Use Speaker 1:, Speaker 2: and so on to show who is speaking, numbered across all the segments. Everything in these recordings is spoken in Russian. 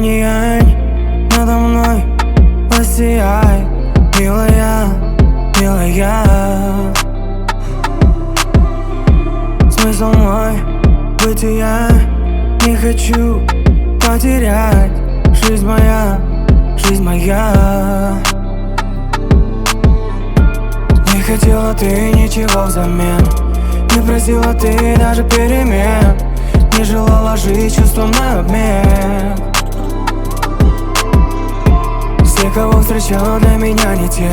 Speaker 1: Инь-янь надо мной воссияй, милая, милая. Смысл мой бытия не хочу потерять. Жизнь моя, жизнь моя. Не хотела ты ничего взамен, не просила ты даже перемен, не желала жить чувством на обмен. Все, кого встречал, для меня не те.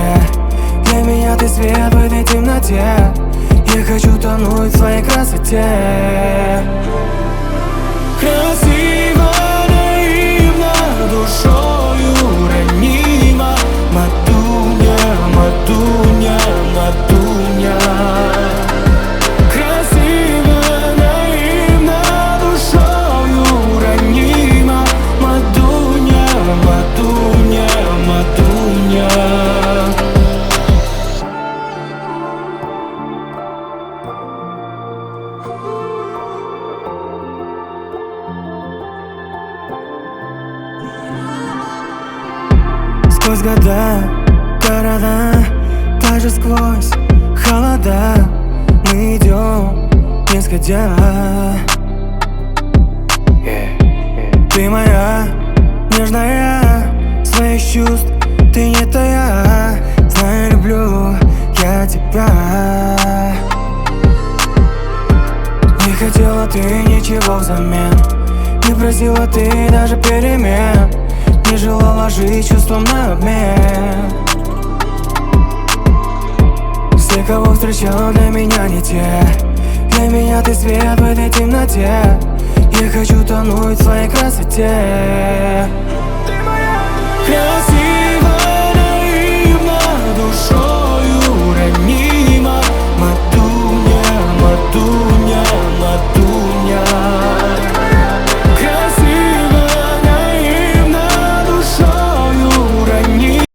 Speaker 1: Для меня ты свет в этой темноте. Я хочу тонуть в своей красоте. Красиво, наивно, душою ранима. Матуня, матуня, матуня. Красиво, наивно, душою ранима. Матуня, матуня, матуня. Сквозь года, города, даже сквозь холода мы идем, не сходя. Ты моя, нежная, своих чувств ты не тая. Знаю, люблю я тебя. Не хотела ты ничего взамен, не просила ты даже перемен, не желала жить чувством на обмен. Все, кого встречал, для меня не те. Для меня ты свет в этой темноте. Я хочу тонуть в своей красоте. Ты моя красота.